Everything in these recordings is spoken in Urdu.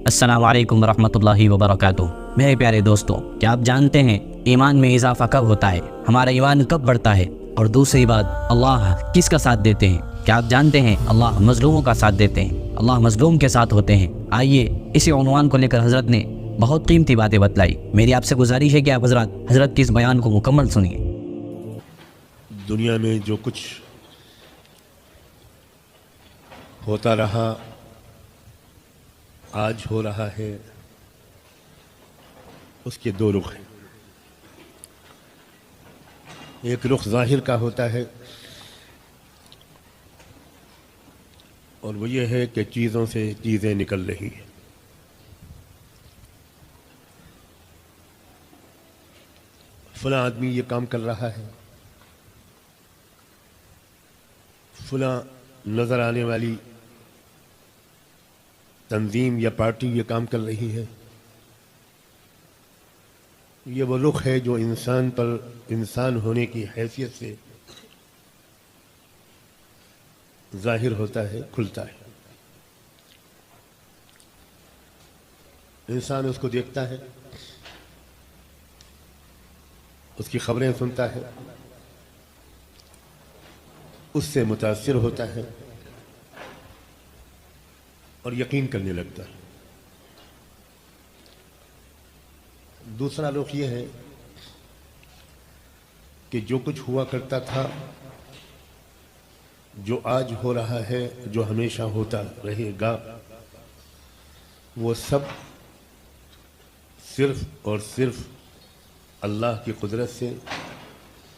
السلام علیکم ورحمۃ اللہ وبرکاتہ۔ میرے پیارے دوستوں، کیا آپ جانتے ہیں ایمان میں اضافہ کب ہوتا ہے؟ ہمارا ایمان کب بڑھتا ہے؟ اور دوسری بات، اللہ کس کا ساتھ دیتے ہیں؟ کیا آپ جانتے ہیں اللہ مظلوموں کا ساتھ دیتے ہیں؟ اللہ مظلوم کے ساتھ ہوتے ہیں۔ آئیے اسی عنوان کو لے کر حضرت نے بہت قیمتی باتیں بتلائی۔ میری آپ سے گزارش ہے کہ آپ حضرت کی اس بیان کو مکمل سنیے۔ دنیا میں جو کچھ ہوتا رہا، آج ہو رہا ہے، اس کے دو رخ ہیں۔ ایک رخ ظاہر کا ہوتا ہے، اور وہ یہ ہے کہ چیزوں سے چیزیں نکل رہی ہیں۔ فلاں آدمی یہ کام کر رہا ہے، فلاں نظر آنے والی تنظیم یا پارٹی یہ کام کر رہی ہے۔ یہ وہ رخ ہے جو انسان پر انسان ہونے کی حیثیت سے ظاہر ہوتا ہے، کھلتا ہے۔ انسان اس کو دیکھتا ہے، اس کی خبریں سنتا ہے، اس سے متاثر ہوتا ہے اور یقین کرنے لگتا ہے۔ دوسرا رخ یہ ہے کہ جو کچھ ہوا کرتا تھا، جو آج ہو رہا ہے، جو ہمیشہ ہوتا رہے گا، وہ سب صرف اور صرف اللہ کی قدرت سے،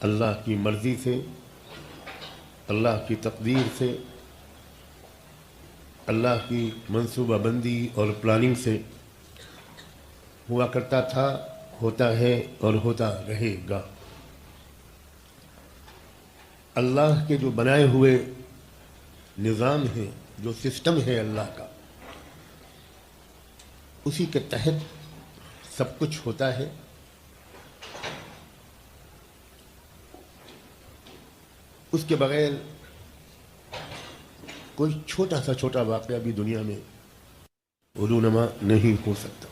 اللہ کی مرضی سے، اللہ کی تقدیر سے، اللہ کی منصوبہ بندی اور پلاننگ سے ہوا کرتا تھا، ہوتا ہے اور ہوتا رہے گا۔ اللہ کے جو بنائے ہوئے نظام ہے، جو سسٹم ہے اللہ کا، اسی کے تحت سب کچھ ہوتا ہے۔ اس کے بغیر کوئی چھوٹا سا چھوٹا واقعہ بھی دنیا میں رونما نہیں ہو سکتا۔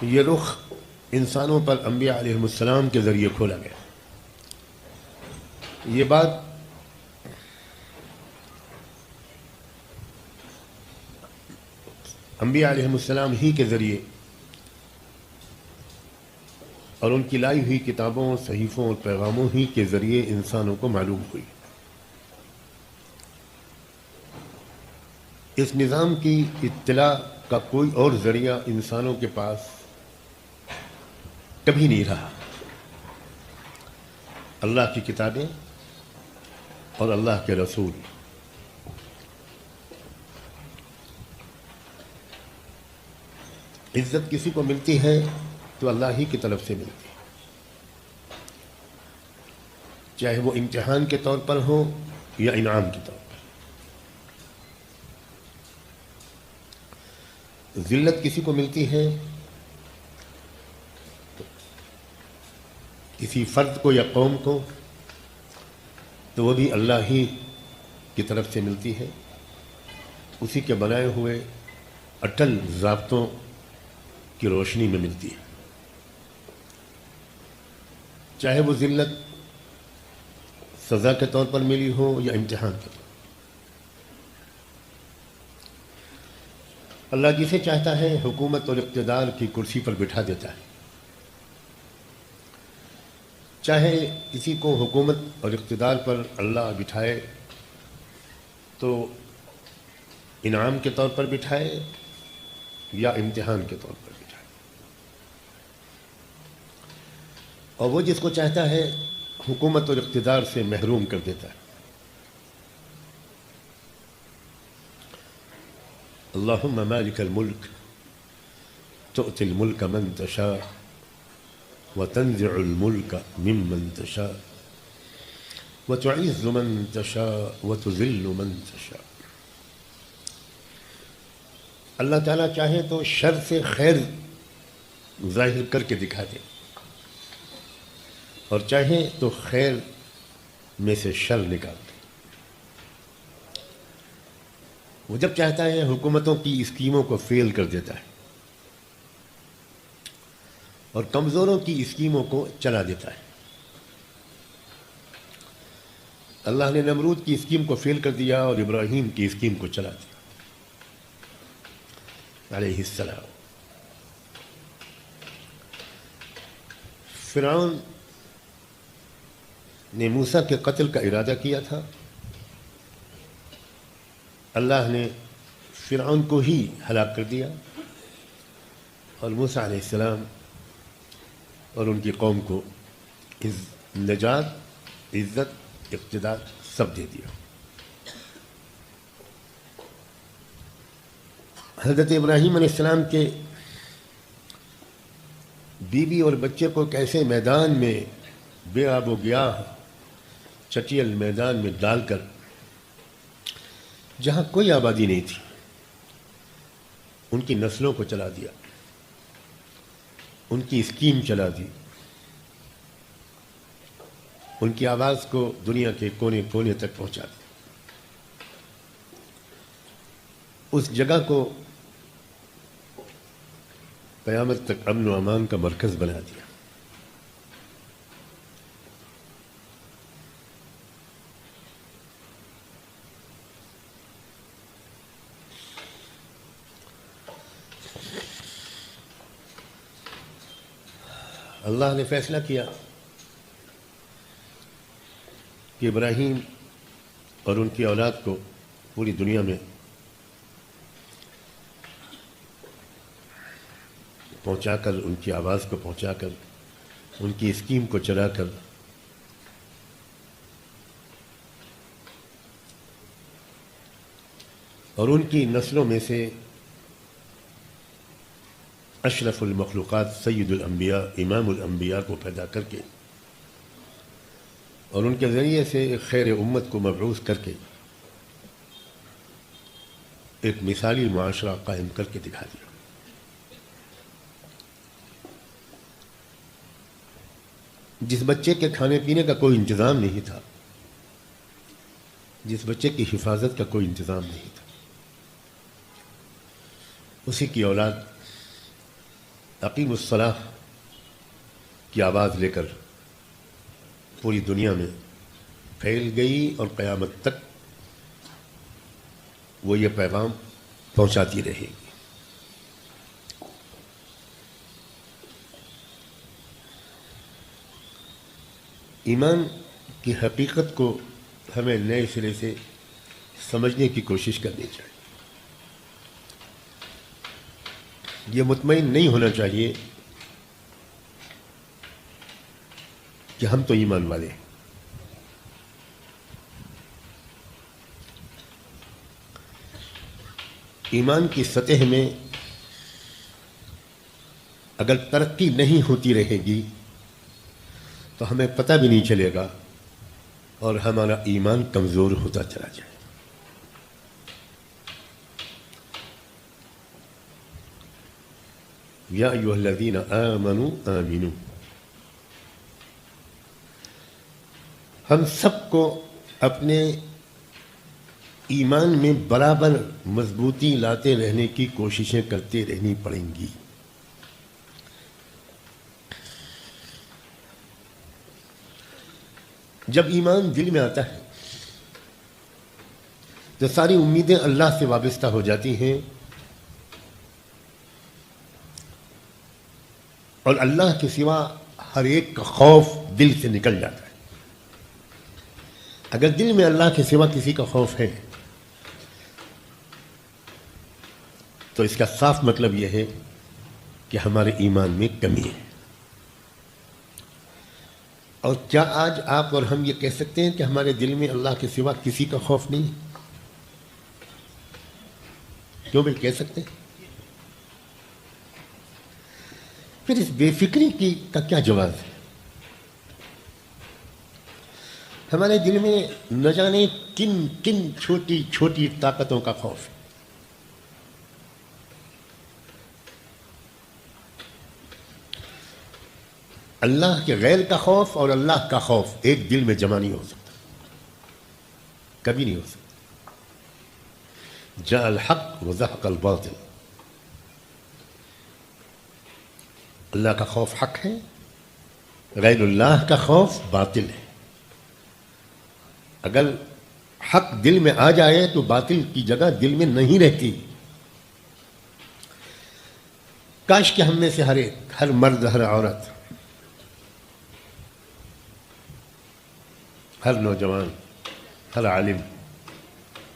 یہ رخ انسانوں پر انبیاء علیہ السلام کے ذریعے کھولا گیا۔ یہ بات انبیاء علیہ السلام ہی کے ذریعے اور ان کی لائی ہوئی کتابوں، صحیفوں اور پیغاموں ہی کے ذریعے انسانوں کو معلوم ہوئی۔ اس نظام کی اطلاع کا کوئی اور ذریعہ انسانوں کے پاس کبھی نہیں رہا۔ اللہ کی کتابیں اور اللہ کے رسول۔ عزت کسی کو ملتی ہے تو اللہ ہی کی طرف سے ملتی ہے، چاہے وہ امتحان کے طور پر ہو یا انعام کے طور پر۔ ذلت کسی کو ملتی ہے، کسی فرد کو یا قوم کو، تو وہ بھی اللہ ہی کی طرف سے ملتی ہے، اسی کے بنائے ہوئے اٹل ضابطوں کی روشنی میں ملتی ہے۔ چاہے وہ ذلت سزا کے طور پر ملی ہو یا امتحان کے طور پر۔ اللہ جسے چاہتا ہے حکومت اور اقتدار کی کرسی پر بٹھا دیتا ہے۔ چاہے کسی کو حکومت اور اقتدار پر اللہ بٹھائے تو انعام کے طور پر بٹھائے یا امتحان کے طور پر بٹھائے، اور وہ جس کو چاہتا ہے حکومت اور اقتدار سے محروم کر دیتا ہے۔ اللہم مالک الملک تؤتی الملک من تشاء وتنزع الملک ممن تشاء وتعز من تشاء وتذل من تشاء۔ اللہ تعالیٰ چاہے تو شر سے خیر ظاہر کر کے دکھا دے، اور چاہے تو خیر میں سے شر نکال دے۔ وہ جب چاہتا ہے حکومتوں کی اسکیموں کو فیل کر دیتا ہے اور کمزوروں کی اسکیموں کو چلا دیتا ہے۔ اللہ نے نمرود کی اسکیم کو فیل کر دیا اور ابراہیم کی اسکیم کو چلا دیا علیہ السلام۔ فرعون نے موسیٰ کے قتل کا ارادہ کیا تھا، اللہ نے فرعون کو ہی ہلاک کر دیا اور موسیٰ علیہ السلام اور ان کی قوم کو نجات، عزت، اقتدار سب دے دیا۔ حضرت ابراہیم علیہ السلام کے بیوی اور بچے کو کیسے میدان میں بے آب و گیاہ چٹیل میدان میں ڈال کر، جہاں کوئی آبادی نہیں تھی، ان کی نسلوں کو چلا دیا، ان کی اسکیم چلا دی، ان کی آواز کو دنیا کے کونے کونے تک پہنچا دی، اس جگہ کو قیامت تک امن و امان کا مرکز بنا دیا۔ اللہ نے فیصلہ کیا کہ ابراہیم اور ان کی اولاد کو پوری دنیا میں پہنچا کر، ان کی آواز کو پہنچا کر، ان کی اسکیم کو چلا کر اور ان کی نسلوں میں سے اشرف المخلوقات سید الانبیاء امام الانبیاء کو پیدا کر کے اور ان کے ذریعے سے ایک خیر امت کو مبعوث کر کے ایک مثالی معاشرہ قائم کر کے دکھا دیا۔ جس بچے کے کھانے پینے کا کوئی انتظام نہیں تھا، جس بچے کی حفاظت کا کوئی انتظام نہیں تھا، اسی کی اولاد اقیم الصلاۃ کی آواز لے کر پوری دنیا میں پھیل گئی اور قیامت تک وہ یہ پیغام پہنچاتی رہے گی۔ ایمان کی حقیقت کو ہمیں نئے سرے سے سمجھنے کی کوشش کرنی چاہیے۔ یہ مطمئن نہیں ہونا چاہیے کہ ہم تو ایمان والے ہیں۔ ایمان کی سطح میں اگر ترقی نہیں ہوتی رہے گی تو ہمیں پتہ بھی نہیں چلے گا اور ہمارا ایمان کمزور ہوتا چلا جائے۔ یا ایھا الذین آمنوا آمنوا، ہم سب کو اپنے ایمان میں برابر مضبوطی لاتے رہنے کی کوششیں کرتے رہنی پڑیں گی۔ جب ایمان دل میں آتا ہے تو ساری امیدیں اللہ سے وابستہ ہو جاتی ہیں اور اللہ کے سوا ہر ایک کا خوف دل سے نکل جاتا ہے۔ اگر دل میں اللہ کے سوا کسی کا خوف ہے تو اس کا صاف مطلب یہ ہے کہ ہمارے ایمان میں کمی ہے۔ اور کیا آج آپ اور ہم یہ کہہ سکتے ہیں کہ ہمارے دل میں اللہ کے سوا کسی کا خوف نہیں؟ کیوں بھائی کہہ سکتے ہیں؟ پھر اس بے فکری کا کیا جواز ہے؟ ہمارے دل میں نہ جانے کن کن چھوٹی چھوٹی طاقتوں کا خوف ہے۔ اللہ کے غیر کا خوف اور اللہ کا خوف ایک دل میں جمع نہیں ہو سکتا، کبھی نہیں ہو سکتا۔ جاء الحق وزهق الباطل. اللہ کا خوف حق ہے، غیر اللہ کا خوف باطل ہے. اگر حق دل میں آ جائے تو باطل کی جگہ دل میں نہیں رہتی. کاش کہ ہم میں سے ہر مرد، ہر عورت، ہر نوجوان، ہر عالم،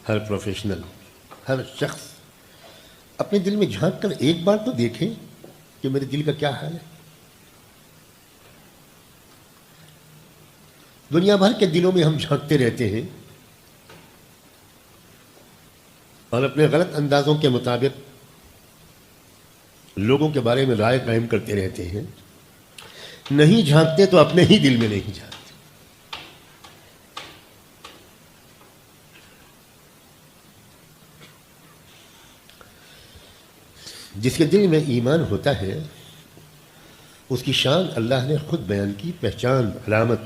ہر پروفیشنل، ہر شخص اپنے دل میں جھانک کر ایک بار تو دیکھے کہ میرے دل کا کیا حال ہے. دنیا بھر کے دلوں میں ہم جھانکتے رہتے ہیں اور اپنے غلط اندازوں کے مطابق لوگوں کے بارے میں رائے قائم کرتے رہتے ہیں. نہیں جھانکتے تو اپنے ہی دل میں نہیں جھانکتے. جس کے دل میں ایمان ہوتا ہے اس کی شان اللہ نے خود بیان کی، پہچان، علامت.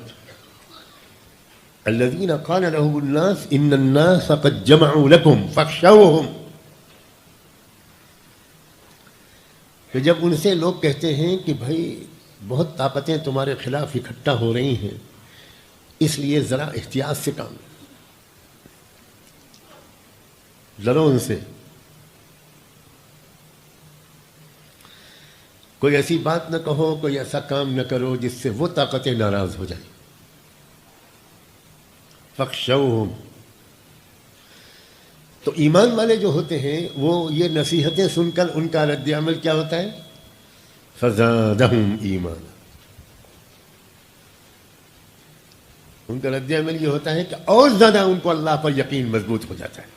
الذین قال لهم الناس ان الناس قد جمعوا لكم فاخشوهم. کہ جب ان سے لوگ کہتے ہیں کہ بھائی بہت طاقتیں تمہارے خلاف اکٹھا ہو رہی ہیں، اس لیے ذرا احتیاط سے کام لڑو ان سے. کوئی ایسی بات نہ کہو، کوئی ایسا کام نہ کرو جس سے وہ طاقتیں ناراض ہو جائیں. فخشوہم. تو ایمان والے جو ہوتے ہیں وہ یہ نصیحتیں سن کر ان کا رد عمل کیا ہوتا ہے؟ فزادہم ایمانا. ان کا رد عمل یہ ہوتا ہے کہ اور زیادہ ان کو اللہ پر یقین مضبوط ہو جاتا ہے.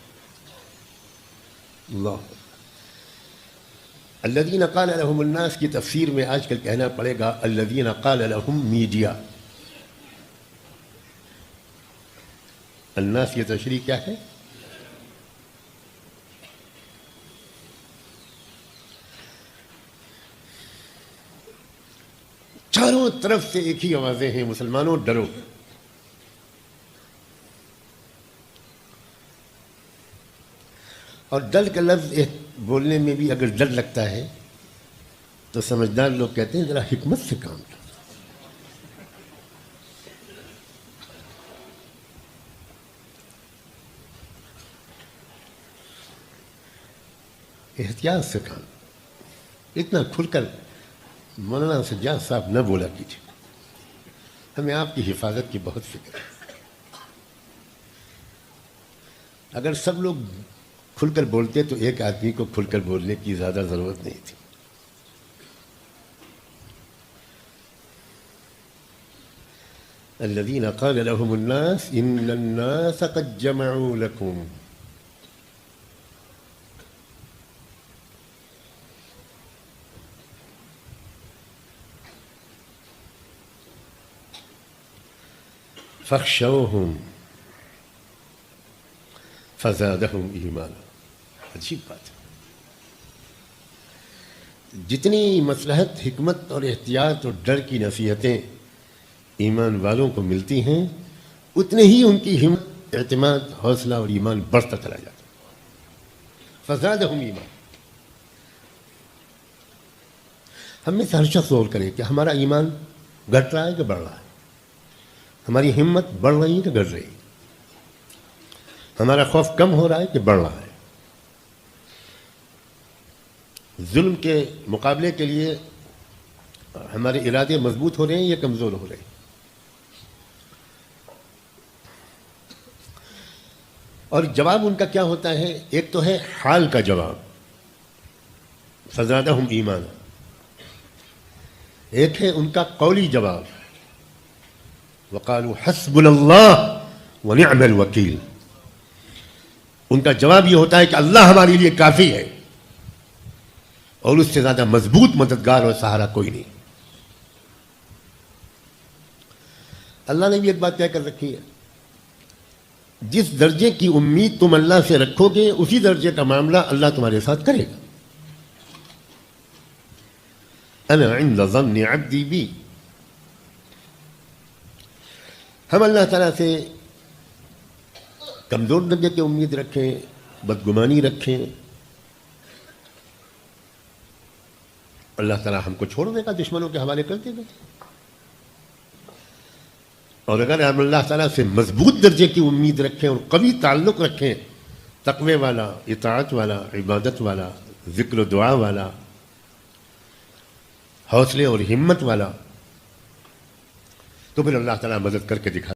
اللہ. الذین قال لهم الناس کی تفسیر میں آج کل کہنا پڑے گا الذین قال لهم میڈیا. الناس کی تشریح کیا ہے؟ چاروں طرف سے ایک ہی آوازیں ہیں، مسلمانوں ڈرو. اور ڈر کا لفظ بولنے میں بھی اگر ڈر لگتا ہے تو سمجھدار لوگ کہتے ہیں ذرا حکمت سے کام لو. احتیاط سے کام. اتنا کھل کر مولانا سجاد صاحب نہ بولا کیجیے. ہمیں آپ کی حفاظت کی بہت فکر ہے. اگر سب لوگ کھل کر بولتے تو ایک آدمی کو کھل کر بولنے کی زیادہ ضرورت نہیں تھی. الذین قال لهم الناس ان الناس قد جمعوا لكم. فاخشوهم فزادہم ایمانا. عجیب بات ہے. جتنی مصلحت، حکمت اور احتیاط اور ڈر کی نصیحتیں ایمان والوں کو ملتی ہیں اتنے ہی ان کی ہمت، اعتماد، حوصلہ اور ایمان بڑھتا چلا جاتا ہے. فزادہم ایمان. ہم میں سے ہر شخص غور کرے کہ ہمارا ایمان گھٹ رہا ہے کہ بڑھ رہا ہے؟ ہماری ہمت بڑھ رہی ہے کہ گھٹ رہی ہے؟ ہمارا خوف کم ہو رہا ہے کہ بڑھ رہا ہے؟ ظلم کے مقابلے کے لیے ہمارے ارادے مضبوط ہو رہے ہیں یا کمزور ہو رہے ہیں؟ اور جواب ان کا کیا ہوتا ہے؟ ایک تو ہے حال کا جواب، فزادہم ایمان. ایک ہے ان کا قولی جواب، وقالوا حسبنا اللہ ونعم الوکیل. ان کا جواب یہ ہوتا ہے کہ اللہ ہمارے لیے کافی ہے اور اس سے زیادہ مضبوط مددگار اور سہارا کوئی نہیں. اللہ نے بھی ایک بات طے کر رکھی ہے، جس درجے کی امید تم اللہ سے رکھو گے اسی درجے کا معاملہ اللہ تمہارے ساتھ کرے گا. انا عند ظن عبدی بی. ہم اللہ تعالیٰ سے کمزور درجے کی امید رکھیں، بدگمانی رکھیں، اللہ تعالیٰ ہم کو چھوڑ دے گا، دشمنوں کے حوالے کر دے گا۔ اور اگر ہم اللہ تعالیٰ سے مضبوط درجے کی امید رکھیں اور قوی تعلق رکھیں، تقوی والا، اطاعت والا، عبادت والا، ذکر و دعا والا، حوصلے اور ہمت والا، تو پھر اللہ تعالیٰ مدد کر کے دکھا